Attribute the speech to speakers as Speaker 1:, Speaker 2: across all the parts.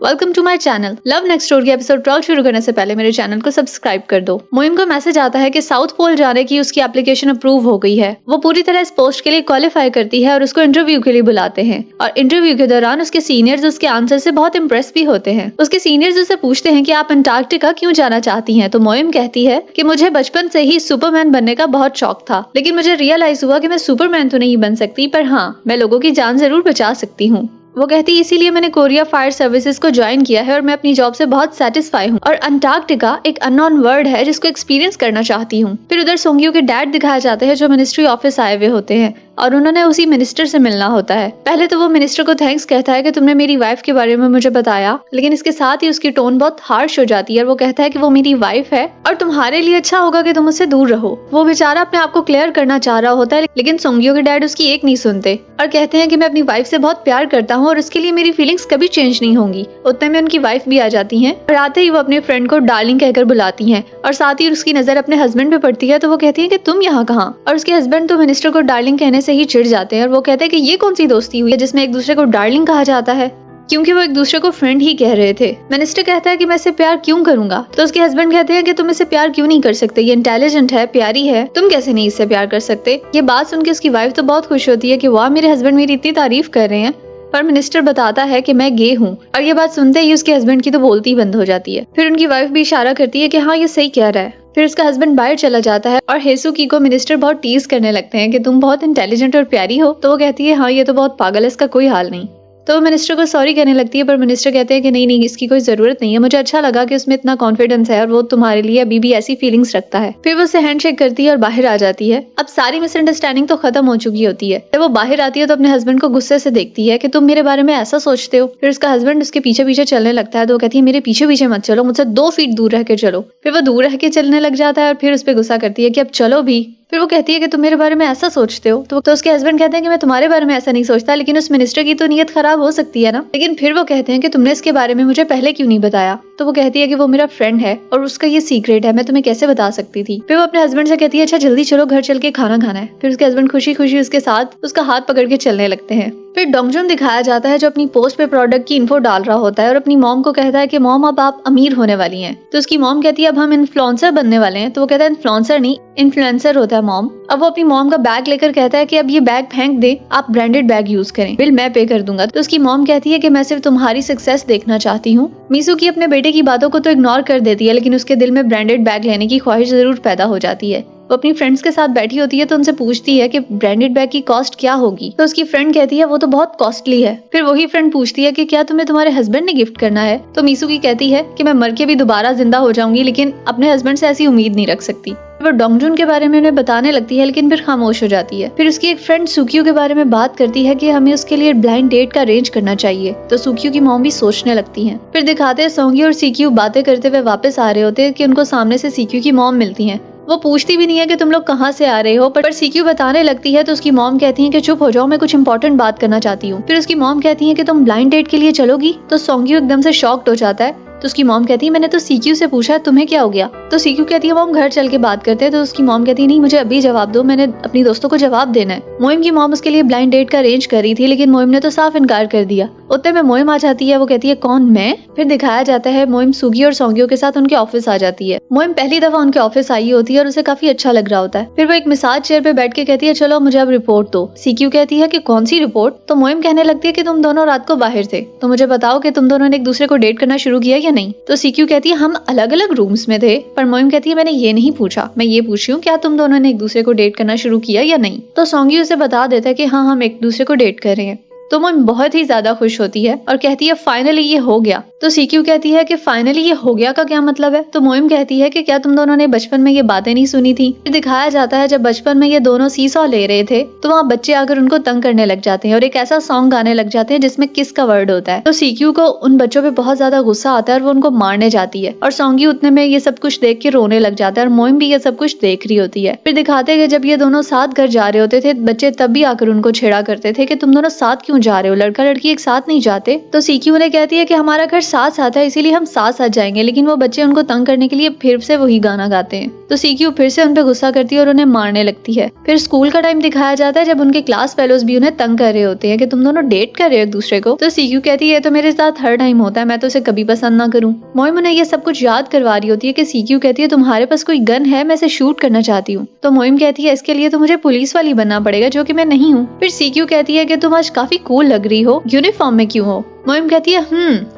Speaker 1: Welcome to my channel. Love next store के episode 12 शुरू करने से पहले मेरे चैनल को सब्सक्राइब कर दो। मोइम को मैसेज आता है कि साउथ पोल जाने की उसकी एप्लीकेशन अप्रूव हो गई है। वो पूरी तरह इस पोस्ट के लिए क्वालिफाई करती है और उसको इंटरव्यू के लिए बुलाते हैं। और इंटरव्यू के दौरान उसके सीनियर्स उसके आंसर से बहुत इंप्रेस भी होते हैं। उसके सीनियर्स उससे पूछते हैं कि आप अंटार्कटिका क्यों जाना चाहती हैं? तो मोइम कहती है कि मुझे बचपन से ही सुपरमैन बनने का बहुत शौक था, लेकिन मुझे रियलाइज हुआ कि मैं सुपरमैन तो नहीं बन सकती, पर हाँ, मैं लोगों की जान जरूर बचा सकती हूँ। वो कहती है इसीलिए मैंने कोरिया फायर सर्विसेज को ज्वाइन किया है और मैं अपनी जॉब से बहुत सेटिस्फाई हूँ और अंटार्कटिका एक अननोन वर्ल्ड है जिसको एक्सपीरियंस करना चाहती हूँ। फिर उधर सोंग्यू के डैड दिखाए जाते हैं जो मिनिस्ट्री ऑफिस आए हुए होते हैं और उन्होंने उसी मिनिस्टर से मिलना होता है। पहले तो वो मिनिस्टर को थैंक्स कहता है कि तुमने मेरी वाइफ के बारे में मुझे बताया, लेकिन इसके साथ ही उसकी टोन बहुत हार्श हो जाती है और वो कहता है कि वो मेरी वाइफ है और तुम्हारे लिए अच्छा होगा कि तुम उससे दूर रहो। वो बेचारा अपने आप को क्लियर करना चाह रहा होता है, लेकिन सोंग्यू के डैड उसकी एक नहीं सुनते और कहते हैं कि मैं अपनी वाइफ से बहुत प्यार करता हूँ और उसके लिए मेरी फीलिंग्स कभी चेंज नहीं होंगी। उतने में उनकी वाइफ भी आ जाती है और आते ही वो अपने फ्रेंड को डार्लिंग कहकर बुलाती है और साथ ही उसकी नजर अपने हस्बैंड पे पड़ती है। तो वो कहती है कि तुम यहाँ कहाँ? और उसके हस्बैंड तो मिनिस्टर को डार्लिंग कहने से ही चिढ़ जाते हैं और वो कहते हैं कि ये कौन सी दोस्ती हुई है जिसमें एक दूसरे को डार्लिंग कहा जाता है, क्योंकि वो एक दूसरे को फ्रेंड ही कह रहे थे। मिनिस्टर कहता है कि मैं इससे प्यार क्यों करूंगा? तो उसके हस्बैंड कहते हैं कि तुम इससे प्यार क्यों नहीं कर सकते, ये इंटेलिजेंट है, प्यारी है, तुम कैसे नहीं इससे प्यार कर सकते? ये बात सुन के उसकी वाइफ तो बहुत खुश होती है कि वाह, मेरे हस्बैंड मेरी इतनी तारीफ कर रहे हैं। पर मिनिस्टर बताता है कि मैं गे हूँ और ये बात सुनते ही उसके हस्बैंड की तो बोलती ही बंद हो जाती है। फिर उनकी वाइफ भी इशारा करती है कि हाँ, ये सही कह रहा है। फिर उसका हस्बैंड बाहर चला जाता है और हेसुकी को मिनिस्टर बहुत टीज करने लगते हैं कि तुम बहुत इंटेलिजेंट और प्यारी हो। तो वो कहती है हाँ, ये तो बहुत पागल है, इसका कोई हाल नहीं। तो वो मिनिस्टर को सॉरी कहने लगती है, पर मिनिस्टर कहते हैं कि नहीं नहीं, इसकी कोई जरूरत नहीं है, मुझे अच्छा लगा कि उसमें इतना कॉन्फिडेंस है और वो तुम्हारे लिए अभी भी ऐसी फीलिंग्स रखता है। फिर वो उससे हैंडशेक करती है और बाहर आ जाती है। अब सारी मिसअंडरस्टैंडिंग तो खत्म हो चुकी होती है। जब वो बाहर आती है तो अपने हस्बैंड को गुस्से से देखती है कि तुम मेरे बारे में ऐसा सोचते हो। फिर उसका हस्बैंड उसके पीछे पीछे चलने लगता है तो वो कहती है मेरे पीछे पीछे मत चलो, मुझसे 2 फीट दूर रह के चलो। फिर वो दूर रह के चलने लग जाता है और फिर उस पर गुस्सा करती है कि अब चलो भी। फिर वो कहती है कि तुम मेरे बारे में ऐसा सोचते हो। तो उसके हस्बैंड कहते हैं कि मैं तुम्हारे बारे में ऐसा नहीं सोचता, लेकिन उस मिनिस्टर की तो नीयत खराब हो सकती है ना। लेकिन फिर वो कहते हैं कि तुमने इसके बारे में मुझे पहले क्यों नहीं बताया? तो वो कहती है कि वो मेरा फ्रेंड है और उसका ये सीक्रेट है, मैं तुम्हें कैसे बता सकती थी। फिर वो अपने हस्बैंड से कहती है अच्छा जल्दी चलो, घर चल के खाना खाना है। फिर उसके हस्बैंड खुशी खुशी उसके साथ उसका हाथ पकड़ के चलने लगते हैं। फिर डोंगजुन दिखाया जाता है जो अपनी पोस्ट पे प्रोडक्ट की इन्फो डाल रहा होता है और अपनी मॉम को कहता है कि मॉम अब आप अमीर होने वाली हैं। तो उसकी मॉम कहती है अब हम इन्फ्लुएंसर बनने वाले हैं। तो वो कहता है इन्फ्लुएंसर नहीं, इन्फ्लुएंसर होता है मॉम। अब वो अपनी मॉम का बैग लेकर कहता है कि अब ये बैग फेंक दे, आप ब्रांडेड बैग यूज करें, बिल मैं पे कर दूंगा। तो उसकी मॉम कहती है कि मैं सिर्फ तुम्हारी सक्सेस देखना चाहती हूँ। मीसुकी अपने बेटे की बातों को तो इग्नोर कर देती है, लेकिन उसके दिल में ब्रांडेड बैग लेने की ख्वाहिश जरूर पैदा हो जाती है। वो अपनी फ्रेंड्स के साथ बैठी होती है तो उनसे पूछती है कि ब्रांडेड बैग की कॉस्ट क्या होगी। तो उसकी फ्रेंड कहती है वो तो बहुत कॉस्टली है। फिर वही फ्रेंड पूछती है कि क्या तुम्हें तुम्हारे हस्बैंड ने गिफ्ट करना है? तो मीसुकी कहती है कि मैं मर के भी दोबारा जिंदा हो जाऊंगी, लेकिन अपने हस्बैंड से ऐसी उम्मीद नहीं रख सकती। वो डोंगजुन के बारे में उन्हें बताने लगती है, लेकिन फिर खामोश हो जाती है। फिर उसकी एक फ्रेंड सुक्यू के बारे में बात करती है कि हमें उसके लिए ब्लाइंड डेट का अरेंज करना चाहिए। तो सुक्यू की मॉम भी सोचने लगती है। फिर दिखाते हैं सोंगी और सीक्यू बातें करते हुए वापस आ रहे होते हैं कि उनको सामने से सीक्यू की मॉम मिलती है। वो पूछती भी नहीं है कि तुम लोग कहाँ से आ रहे हो, पर सीक्यू बताने लगती है तो उसकी मॉम कहती है कि चुप हो जाओ, मैं कुछ इंपॉर्टेंट बात करना चाहती हूँ। फिर उसकी मॉम कहती है कि तुम ब्लाइंड डेट के लिए चलोगी? तो सोंग्यू एकदम से शॉक्ड हो जाता है। तो उसकी मॉम कहती है मैंने तो सीक्यू से पूछा है, तुम्हें क्या हो गया? तो सीक्यू कहती है मॉम घर चल के बात करते हैं। तो उसकी मॉम कहती है नहीं, मुझे अभी जवाब दो, मैंने अपनी दोस्तों को जवाब देना है। मोइम की मॉम उसके लिए ब्लाइंड डेट का अरेंज कर रही थी, लेकिन मोइम ने तो साफ इनकार कर दिया। उतने में मोइम आ जाती है। वो कहती है कौन, मैं? फिर दिखाया जाता है मोइम सुगी और सोंग्यो के साथ उनके ऑफिस आ जाती है। मोइम पहली दफा उनके ऑफिस आई होती है और उसे काफी अच्छा लग रहा होता है। फिर वो एक मसाज चेयर पे बैठ के कहती है चलो मुझे अब रिपोर्ट दो। सीक्यू कहती है कि कौन सी रिपोर्ट? तो मोइम कहने लगती है कि तुम दोनों रात को बाहर थे, तो मुझे बताओ कि तुम दोनों ने एक दूसरे को डेट करना शुरू किया या नहीं? तो सीक्यू कहती है हम अलग अलग रूम्स में थे। पर मोइम कहती है मैंने ये नहीं पूछा, मैं ये पूछ रही हूँ क्या तुम दोनों ने एक दूसरे को डेट करना शुरू किया या नहीं? तो सोंगी उसे बता देता है कि हाँ, हम एक दूसरे को डेट कर रहे हैं। तो मोइम बहुत ही ज्यादा खुश होती है और कहती है फाइनली ये हो गया। तो सीक्यू कहती है कि फाइनली ये हो गया का क्या मतलब है? तो मोइम कहती है कि क्या तुम दोनों ने बचपन में ये बातें नहीं सुनी थी? फिर दिखाया जाता है जब बचपन में ये दोनों सीसॉ ले रहे थे तो वहाँ बच्चे आकर उनको तंग करने लग जाते हैं और एक ऐसा सॉन्ग गाने लग जाते हैं जिसमें किस का वर्ड होता है। तो सीक्यू को उन बच्चों पे बहुत ज्यादा गुस्सा आता है और वो उनको मारने जाती है और सोंगी उतने में ये सब कुछ देख के रोने लग जाता है और मोइम भी ये सब कुछ देख रही होती है। फिर दिखाते हैं जब ये दोनों साथ घर जा रहे होते थे, बच्चे तब भी आकर उनको छेड़ा करते थे कि तुम दोनों साथ क्यों क्यों जा रहे हो, लड़का लड़की एक साथ नहीं जाते। तो सीक्यू उन्हें कहती है कि हमारा घर साथ साथ है इसीलिए हम साथ साथ जाएंगे, लेकिन वो बच्चे उनको तंग करने के लिए फिर से वही गाना गाते हैं। तो सीक्यू फिर से उन पे गुस्सा करती है और उन्हें मारने लगती है। फिर स्कूल का टाइम दिखाया जाता है जब उनके क्लास फेलोज भी उन्हें तंग कर रहे होते हैं कि तुम दोनों डेट कर रहे हो एक दूसरे को। तो सीक्यू कहती है तो मेरे साथ हर टाइम होता है, मैं तो उसे कभी पसंद ना करूं। मोइम उन्हें ये सब कुछ याद करवा रही होती है कि सीक्यू कहती है तुम्हारे पास कोई गन है, मैं इसे शूट करना चाहती हूँ। तो मोइम कहती है इसके लिए तो मुझे पुलिस वाली बनना पड़ेगा जो कि मैं नहीं हूँ। फिर सीक्यू कहती है कि तुम आज काफी कूल लग रही हो, यूनिफॉर्म में क्यों हो। मोइम कहती है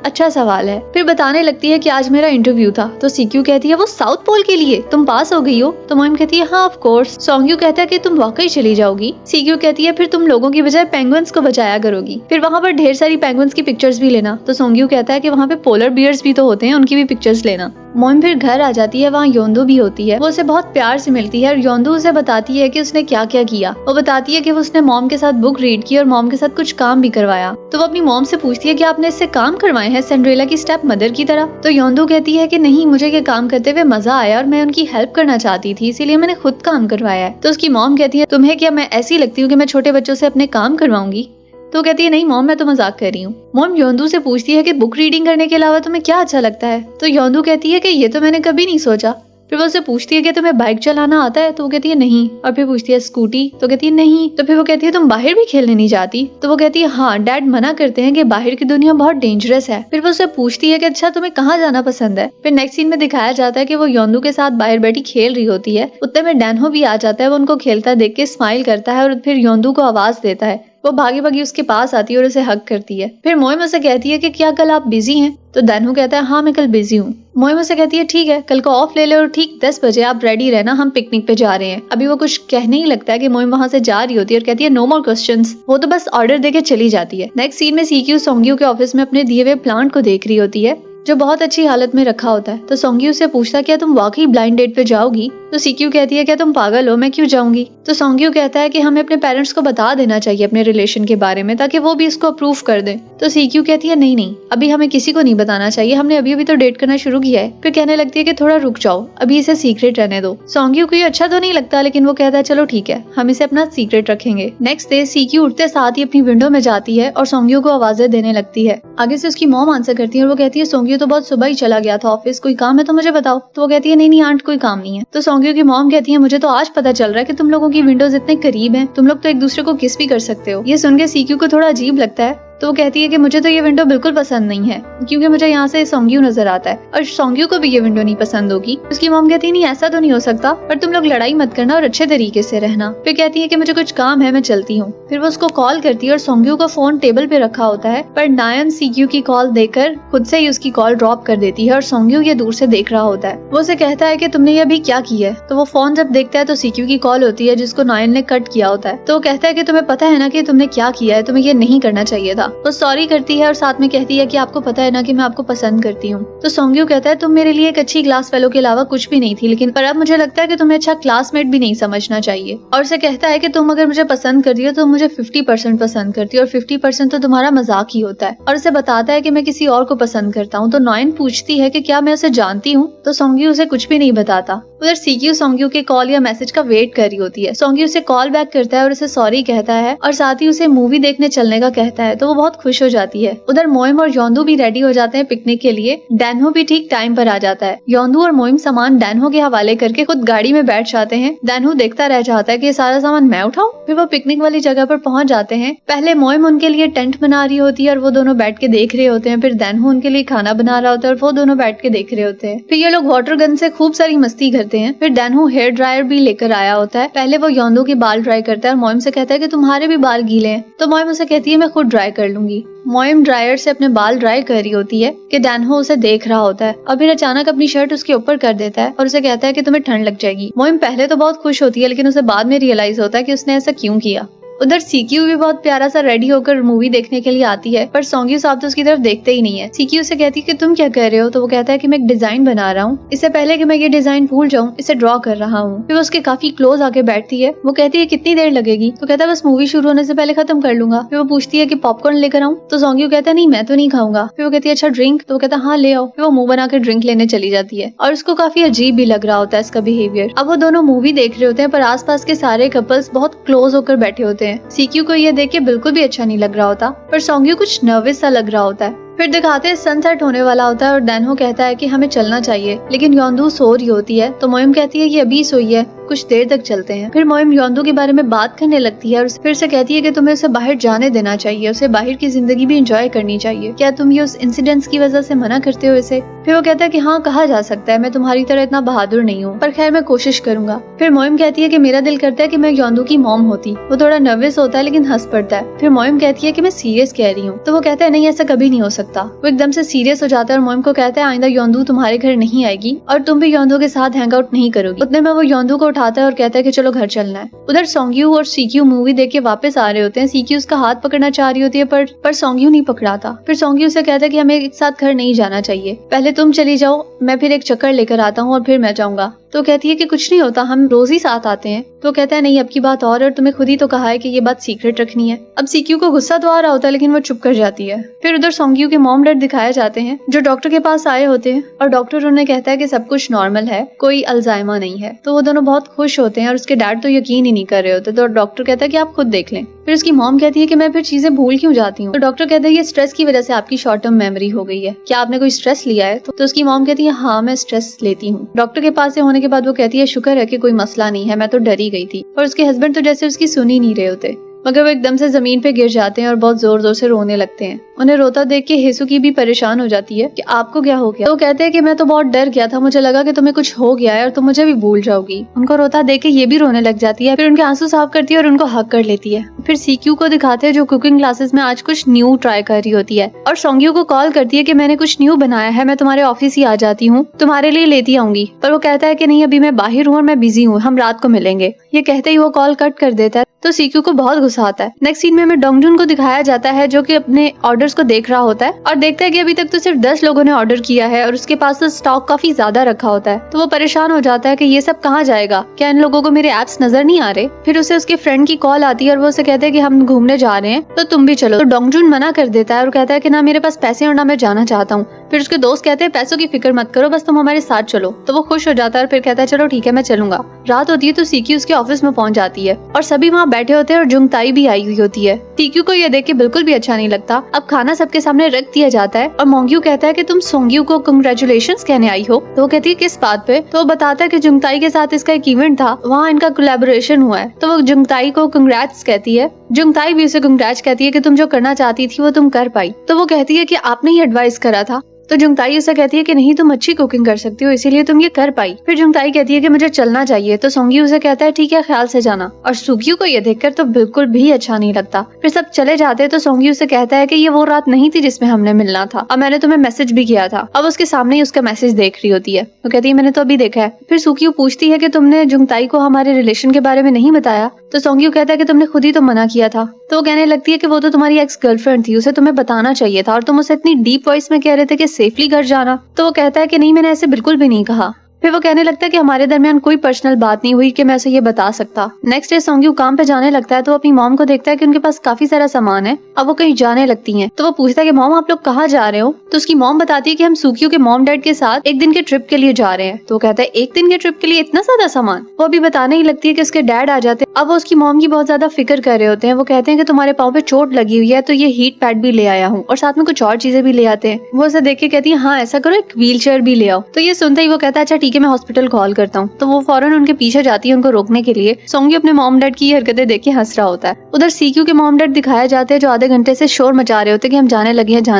Speaker 1: अच्छा सवाल है। फिर बताने लगती है कि आज मेरा इंटरव्यू था। तो सीक्यू कहती है वो साउथ पोल के लिए, तुम पास हो गई हो। तो मोइम कहती है हाँ ऑफ कोर्स। सोंग्यू कहता है कि तुम वाकई चली जाओगी। सीक्यू कहती है फिर तुम लोगों की बजाय पेंगुइन्स को बचाया करोगी, फिर वहाँ पर ढेर सारी पेंगुइन्स की पिक्चर्स भी लेना। तो सोंग्यू कहता है कि वहाँ पे पोलर बियर्स भी तो होते हैं, उनकी भी पिक्चर्स लेना। मोइम फिर घर आ जाती है, वहाँ योंदू भी होती है। वो उसे बहुत प्यार से मिलती है और योंदू उसे बताती है कि उसने क्या क्या किया। वो बताती है कि वो उसने मॉम के साथ बुक रीड की और मॉम के साथ कुछ काम भी करवाया। तो वो अपनी मॉम से पूछती है कि आपने इससे काम करवाए हैं सिंड्रेला की स्टेप मदर की तरह। तो योंदू कहती है कि नहीं, मुझे ये काम करते हुए मजा आया और मैं उनकी हेल्प करना चाहती थी, इसीलिए मैंने खुद काम करवाया है। तो उसकी मॉम कहती है तुम्हें क्या मैं ऐसी लगती हूँ कि मैं छोटे बच्चों से अपने काम करवाऊंगी। तो कहती है नहीं मॉम, मैं तो मजाक कर रही हूँ। मॉम योंदू से पूछती है कि बुक रीडिंग करने के अलावा तुम्हें क्या अच्छा लगता है। तो योंदू कहती है कि ये तो मैंने कभी नहीं सोचा। फिर वो उससे पूछती है कि तुम्हें बाइक चलाना आता है। तो वो कहती है नहीं। और फिर पूछती है स्कूटी। तो कहती है नहीं। तो फिर वो कहती है तुम बाहर भी खेलने नहीं जाती। तो वो कहती है हाँ, डैड मना करते हैं कि बाहर की दुनिया बहुत डेंजरस है। फिर वो उससे पूछती है कि अच्छा तुम्हें कहाँ जाना पसंद है। फिर नेक्स्ट सीन में दिखाया जाता है कि वो योंदू के साथ बाहर बैठी खेल रही होती है। उतने में डैनहो भी आ जाता है। वो उनको खेलता देख के स्माइल करता है और फिर योंदू को आवाज देता है। वो भागी भागी उसके पास आती है और उसे हग करती है। फिर मोइम उसे कहती है कि क्या कल आप बिजी हैं। तो डैनहो कहता है हाँ मैं कल बिजी हूँ। मोइम उसे कहती है ठीक है, कल को ऑफ ले ले और ठीक 10 बजे आप रेडी रहना, हम पिकनिक पे जा रहे हैं। अभी वो कुछ कहने ही लगता है कि मोइम वहाँ से जा रही होती है और कहती है नो मोर क्वेश्चंस। वो तो बस ऑर्डर देके चली जाती है। नेक्स्ट सीन में सीक्यू सोंग्यू के ऑफिस में अपने दिए हुए प्लांट को देख रही होती है जो बहुत अच्छी हालत में रखा होता है। तो सोंग्यू से पूछता है क्या तुम वाकई ब्लाइंड डेट पे जाओगी। तो सीक्यू कहती है क्या तुम पागल हो, मैं क्यों जाऊंगी। तो सोंग्यू कहता है कि हमें अपने पेरेंट्स को बता देना चाहिए अपने रिलेशन के बारे में ताकि वो भी इसको अप्रूव कर दें। तो सीक्यू कहती है नहीं, अभी हमें किसी को नहीं बताना चाहिए, हमने अभी तो डेट करना शुरू किया है। फिर कहने लगती है कि थोड़ा रुक जाओ, अभी इसे सीक्रेट रहने दो। सोंग्यू को ये अच्छा तो नहीं लगता, लेकिन वो कहता है चलो ठीक है, हम इसे अपना सीक्रेट रखेंगे। नेक्स्ट डे सीक्यू उठते साथ ही अपनी विंडो में जाती है और सोंग्यू को आवाजें देने लगती है। आगे से उसकी मॉम आंसर करती है और वो कहती है सोंग्यू तो बहुत सुबह ही चला गया था ऑफिस, कोई काम है तो मुझे बताओ। तो वो कहती है नहीं आंट, कोई काम नहीं है। तो सोंग्यू की मॉम कहती है मुझे तो आज पता चल रहा है कि तुम लोगों की विंडोज इतने करीब हैं, तुम लोग तो एक दूसरे को किस भी कर सकते हो। ये सुन के सीक्यू को थोड़ा अजीब लगता है। तो वो कहती है कि मुझे तो ये विंडो बिल्कुल पसंद नहीं है क्योंकि मुझे यहाँ से सोंग्यू नजर आता है और सोंग्यू को भी ये विंडो नहीं पसंद होगी। उसकी मॉम कहती है नहीं ऐसा तो नहीं हो सकता, पर तुम लोग लड़ाई मत करना और अच्छे तरीके से रहना। फिर कहती है कि मुझे कुछ काम है, मैं चलती हूँ। फिर वो उसको कॉल करती है और सोंग्यू का फोन टेबल पे रखा होता है, पर नायन सीक्यू की कॉल देकर खुद से ही उसकी कॉल ड्रॉप कर देती है और सोंग्यू ये दूर से देख रहा होता है। वो उसे कहता है कि तुमने ये अभी क्या किया है। तो वो फोन जब देखता है तो सीक्यू की कॉल होती है जिसको नायन ने कट किया होता है। तो वो कहता है कि तुम्हें पता है ना कि तुमने क्या किया है, तुम्हें ये नहीं करना चाहिए था। वो सॉरी करती है और साथ में कहती है कि आपको पता है ना कि मैं आपको पसंद करती हूँ। तो सोंग्यू कहता है तुम मेरे लिए एक अच्छी क्लास फेलो के अलावा कुछ भी नहीं थी, लेकिन पर अब मुझे लगता है कि तुम्हें अच्छा क्लासमेट भी नहीं समझना चाहिए। और उसे कहता है कि तुम अगर मुझे पसंद करती हो तो मुझे 50% पसंद करती हो और 50% तो तुम्हारा मजाक ही होता है। और उसे बताता है कि मैं किसी और को पसंद करता हूँ। तो नायन पूछती है कि क्या मैं उसे जानती हूँ। तो सोंग्यू उसे कुछ भी नहीं बताता। उधर सीक्यू सोंग्यू के कॉल या मैसेज का वेट कर रही होती है। सोंग्यू उसे कॉल बैक करता है और उसे सॉरी कहता है और साथ ही उसे मूवी देखने चलने का कहता है। तो वो बहुत खुश हो जाती है। उधर मोइम और योंदू भी रेडी हो जाते हैं पिकनिक के लिए। डैनहो भी ठीक टाइम पर आ जाता है। योंदू और मोइम सामान डैनहो के हवाले करके खुद गाड़ी में बैठ जाते हैं। डैनहो देखता रह जाता है कि ये सारा सामान मैं उठाऊं। फिर वो पिकनिक वाली जगह पर पहुंच जाते हैं। पहले मोइम उनके लिए टेंट बना रही होती है और वो दोनों बैठ के देख रहे होते हैं। फिर डैनहो उनके लिए खाना बना रहा होता है और वो दोनों बैठ के देख रहे होते हैं। फिर ये लोग वाटर गन से खूब सारी मस्ती करते हैं। फिर डैनहो हेयर ड्रायर भी लेकर आया होता है। पहले वो योंदू के बाल ड्राई करता है और मोइम से कहता है कि तुम्हारे भी बाल गीले हैं। तो मोइम उसे कहती है मैं खुद ड्राई कर लूंगी। मोइम ड्रायर से अपने बाल ड्राई कर रही होती है कि डैनहो उसे देख रहा होता है और फिर अचानक अपनी शर्ट उसके ऊपर कर देता है और उसे कहता है कि तुम्हें ठंड लग जाएगी। मोइम पहले तो बहुत खुश होती है, लेकिन उसे बाद में रियलाइज होता है कि उसने ऐसा क्यों किया। उधर सीक्यू भी बहुत प्यारा सा रेडी होकर मूवी देखने के लिए आती है, पर सोंग्यू साहब तो उसकी तरफ देखते ही नहीं है। सीक्यू से कहती है कि तुम क्या कर रहे हो। तो वो कहता है कि मैं एक डिजाइन बना रहा हूँ, इससे पहले कि मैं ये डिजाइन भूल जाऊँ इसे ड्रॉ कर रहा हूँ। फिर वो उसके काफी क्लोज आके बैठती है। वो कहती है कितनी देर लगेगी। तो कहता है बस मूवी शुरू होने से पहले खत्म कर लूंगा। फिर वो पूछती है कि पॉपकॉर्न लेकर आऊँ। तो सोंग्यू कहता है नहीं मैं तो नहीं खाऊंगा। फिर वो कहती है अच्छा ड्रिंक। तो वो कहता है हाँ ले आओ। फिर वो मुंह बनाकर ड्रिंक लेने चली जाती है और उसको काफी अजीब भी लग रहा होता है इसका बिहेवियर। अब वो दोनों मूवी देख रहे होते हैं, पर आसपास के सारे कपल्स बहुत क्लोज होकर बैठे होते हैं। हैं। सीक्यू को यह देख के बिल्कुल भी अच्छा नहीं लग रहा होता, पर सोंग्यू कुछ नर्वस सा लग रहा होता है। फिर दिखाते हैं सनसेट होने वाला होता है और डैनहो कहता है कि हमें चलना चाहिए, लेकिन योंदू सो रही होती है तो मोयम कहती है कि अभी सोई है, कुछ देर तक चलते हैं। फिर मोयम योंदू के बारे में बात करने लगती है और फिर से कहती है कि तुम्हें उसे बाहर जाने देना चाहिए, उसे बाहर की जिंदगी भी एंजॉय करनी चाहिए। क्या तुम ये उस इंसिडेंट्स की वजह से मना करते हो इसे? फिर वो कहता है कि हाँ, कहा जा सकता है, मैं तुम्हारी तरह इतना बहादुर नहीं हूँ, पर खैर मैं कोशिश करूंगा। फिर मोयम कहती है कि मेरा दिल करता है कि मैं योंदू की मॉम होती। वो थोड़ा नर्वस होता है लेकिन हंस पड़ता है। फिर मोयम कहती है कि मैं सीरियस कह रही हूँ, तो वो कहता है नहीं, ऐसा कभी नहीं हो सकता। वो एकदम से सीरियस हो जाता है और मोयम को कहता है आइंदा योंदू तुम्हारे घर नहीं आएगी और तुम भी योंदू के साथ हैंग आउट नहीं करोगी। उतने में वो योंदू को उठाता है और कहता है कि चलो घर चलना है। उधर सोंग्यू और सीक्यू मूवी देख के वापस आ रहे होते हैं। सीक्यू उसका हाथ पकड़ना चाह रही होती है पर सोंग्यू नहीं पकड़ाता। फिर सोंग्यू से कहता है कि हमें एक साथ घर नहीं जाना चाहिए, पहले तुम चली जाओ, मैं फिर एक चक्कर लेकर आता हूँ और फिर मैं जाऊंगा। तो कहती है कि कुछ नहीं होता, हम रोज ही साथ आते हैं। तो कहता है नहीं, अब की बात और तुम्हें खुद ही तो कहा है कि ये बात सीक्रेट रखनी है। अब सीक्यू को गुस्सा तो आ रहा होता है लेकिन वो चुप कर जाती है। फिर उधर सोंग्यू के मॉम डैड दिखाए जाते हैं जो डॉक्टर के पास आए होते हैं और डॉक्टर उन्हें कहता है कि सब कुछ नॉर्मल है, कोई अल्जाइमर नहीं है। तो वो दोनों बहुत खुश होते हैं और उसके डैड तो यकीन ही नहीं कर रहे होते। तो डॉक्टर कहता है कि आप खुद देख लें। फिर उसकी मॉम कहती है कि मैं फिर चीजें भूल क्यों जाती हूँ। तो डॉक्टर कहता है ये स्ट्रेस की वजह से आपकी शॉर्ट टर्म मेमोरी हो गई है, क्या आपने कोई स्ट्रेस लिया है? तो उसकी मॉम कहती है हाँ, मैं स्ट्रेस लेती हूँ। डॉक्टर के पास से होने के बाद वो कहती है शुक्र है कि कोई मसला नहीं है, मैं तो डरी गई थी। और उसके हस्बैंड तो जैसे उसकी सुन ही नहीं रहे होते, मगर वो एकदम से जमीन पे गिर जाते हैं और बहुत जोर जोर से रोने लगते हैं। उन्हें रोता देख के हेसुकी भी परेशान हो जाती है कि आपको क्या हो गया। तो वो कहते हैं कि मैं तो बहुत डर गया था, मुझे लगा कि तुम्हें कुछ हो गया है और तुम मुझे भी भूल जाओगी। उनको रोता देख के ये भी रोने लग जाती है। फिर उनके आंसू साफ करती है और उनको हक कर लेती है। फिर सीक्यू को दिखाते हैं जो कुकिंग क्लासेस में आज कुछ न्यू ट्राई कर रही होती है और सोंग्यू को कॉल करती है कि मैंने कुछ न्यू बनाया है, मैं तुम्हारे ऑफिस ही आ जाती हूँ, तुम्हारे लिए लेती आऊंगी। पर वो कहता है कि नहीं, अभी मैं बाहर हूँ और मैं बिजी हूँ, हम रात को मिलेंगे। ये कहते ही वो कॉल कट कर देता है। तो सीक्यू को बहुत गुस्सा आता है। नेक्स्ट सीन में हमें डोंगजुन को दिखाया जाता है जो कि अपने ऑर्डर्स को देख रहा होता है और देखता है कि अभी तक तो सिर्फ 10 लोगों ने ऑर्डर किया है और उसके पास तो स्टॉक काफी ज्यादा रखा होता है। तो वो परेशान हो जाता है कि ये सब कहाँ जाएगा, क्या इन लोगों को मेरे एप्स नजर नहीं आ रहे। फिर उसे उसके फ्रेंड की कॉल आती है और वो उसे कहते हैं कि हम घूमने जा रहे हैं तो तुम भी चलो। तो डोंगजुन मना कर देता है और कहता है कि ना मेरे पास पैसे और ना मैं जाना चाहता हूँ। फिर उसके दोस्त कहते हैं पैसों की फिक्र मत करो, बस तुम हमारे साथ चलो। तो वो खुश हो जाता है और फिर कहता है चलो ठीक है, मैं चलूंगा। रात होती है तो सीक्यू उसके ऑफिस में पहुंच जाती है और सभी वहाँ बैठे होते हैं और जुंगताई भी आई हुई होती है। सीक्यू को यह देख के बिल्कुल भी अच्छा नहीं लगता। अब खाना सबके सामने रख दिया जाता है और मोंग्यू कहता है कि तुम सोंग्यू को कंग्रेचुलेशंस कहने आई हो। तो वो कहती है किस बात पे? तो वो बताता है कि जुंगताई के साथ इसका एक इवेंट था, वहाँ इनका कोलैबोरेशन हुआ है। तो वो जुंगताई को कंग्रेट्स कहती है। जुंगताई भी उसे कंग्रेट्स कहती है कि तुम जो करना चाहती थी वो तुम कर पाई। तो वो कहती है कि आपने ही एडवाइस करा था। तो जुंगताई उसे कहती है कि नहीं, तुम अच्छी कुकिंग कर सकती हो, इसीलिए तुम ये कर पाई। फिर जुंगताई कहती है कि मुझे चलना चाहिए। तो सोंग्यू उसे कहता है ठीक है, ख्याल से जाना। और सुग्यू को ये देखकर तो बिल्कुल भी अच्छा नहीं लगता। फिर सब चले जाते हैं तो सोंग्यू उसे कहता है कि ये वो रात नहीं थी जिसमें हमने मिलना था, अब मैंने तुम्हें मैसेज भी किया था। अब उसके सामने ही उसका मैसेज देख रही होती है। तो कहती है मैंने तो अभी देखा है। फिर सुग्यू पूछती है कि तुमने जुंगताई को हमारे रिलेशन के बारे में नहीं बताया? तो सोंग्यू कहता है कि तुमने खुद ही तो मना किया था। तो वो कहने लगती है कि वो तो तुम्हारी एक्स गर्लफ्रेंड थी, उसे तुम्हें बताना चाहिए था और तुम उसे इतनी डीप वॉइस में कह रहे थे कि सेफली घर जाना। तो वो कहता है कि नहीं, मैंने ऐसे बिल्कुल भी नहीं कहा। फिर वो कहने लगता है कि हमारे दरमियान कोई पर्सनल बात नहीं हुई कि मैं उसे ये बता सकता। नेक्स्ट डे सोंग्यू काम पे जाने लगता है तो अपनी मॉम को देखता है कि उनके पास काफी सारा सामान है। अब वो कहीं जाने लगती हैं। तो वो पूछता है कि मॉम आप लोग कहाँ जा रहे हो? तो उसकी मॉम बताती है कि हम सुग्यू के मॉम डैड के साथ एक दिन के ट्रिप के लिए जा रहे हैं। तो वो कहता है एक दिन के ट्रिप के लिए इतना ज्यादा सामान? वो अभी बताने ही लगती है कि उसके डैड आ जाते हैं। अब वो उसकी मॉम की बहुत ज्यादा फिक्र कर रहे होते हैं। वो कहते हैं कि तुम्हारे पाँव पे चोट लगी हुई है तो ये हीट पैड भी ले आया हूँ और साथ में कुछ और चीजें भी ले आते हैं। वो उसे देख के कहती है हाँ ऐसा करो, एक व्हील चेयर भी ले आओ। तो ये सुनते ही वो कहता है अच्छा ठीक है, मैं हॉस्पिटल कॉल करता हूँ। तो वो फौरन उनके पीछे जाती है उनको रोकने के लिए। सोंग्यू अपने मॉम डैड की हरकतें देख के हंस रहा होता है। उधर सीक्यू के मॉम डैड दिखाए जाते हैं जो आधे घंटे से शोर मचा रहे होते हैं कि हम जाने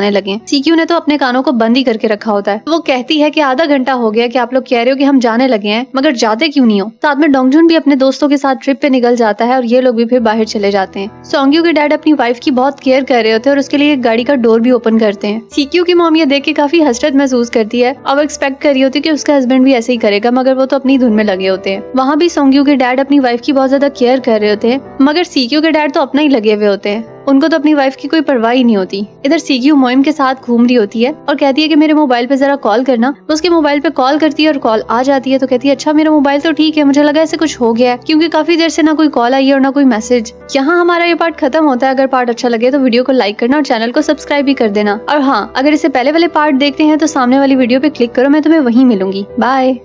Speaker 1: लगे हैं। सीक्यू ने तो अपने कानों को बंद ही करके रखा होता है। वो कहती है कि आधा घंटा हो गया कि आप लोग कह रहे हो कि हम जाने लगे हैं, मगर जाते क्यों नहीं हो? साथ में डोंगजुन भी अपने दोस्तों के साथ ट्रिप पे निकल जाता है और ये लोग भी फिर बाहर चले जाते हैं। सोंग्यू के डैड अपनी वाइफ की बहुत केयर कर रहे होते हैं और उसके लिए गाड़ी का डोर भी ओपन करते हैं। सीक्यू की मॉम ये देख के काफी हसरत महसूस करती है। अब एक्सपेक्ट कर रही होती है कि उसका हस्बैंड भी ऐसे ही करेगा, मगर वो तो अपनी धुन में लगे होते हैं। वहाँ भी सोंग्यू के डैड अपनी वाइफ की बहुत ज्यादा केयर कर रहे होते हैं, मगर सीक्यू के डैड तो अपना ही लगे हुए होते हैं। उनको तो अपनी वाइफ की कोई परवाह ही नहीं होती। इधर सीक्यू मोइम के साथ घूम रही होती है और कहती है कि मेरे मोबाइल पे जरा कॉल करना। वो उसके मोबाइल पे कॉल करती है और कॉल आ जाती है। तो कहती है अच्छा मेरा मोबाइल तो ठीक है, मुझे लगा ऐसे कुछ हो गया है क्योंकि काफी देर से ना कोई कॉल आई है और ना कोई मैसेज। यहाँ हमारा ये पार्ट खत्म होता है। अगर पार्ट अच्छा लगे तो वीडियो को लाइक करना और चैनल को सब्सक्राइब भी कर देना। और हाँ, अगर इससे पहले वाले पार्ट देखते हैं तो सामने वाली वीडियो पे क्लिक करो, मैं तुम्हें वहीं मिलूंगी। बाय।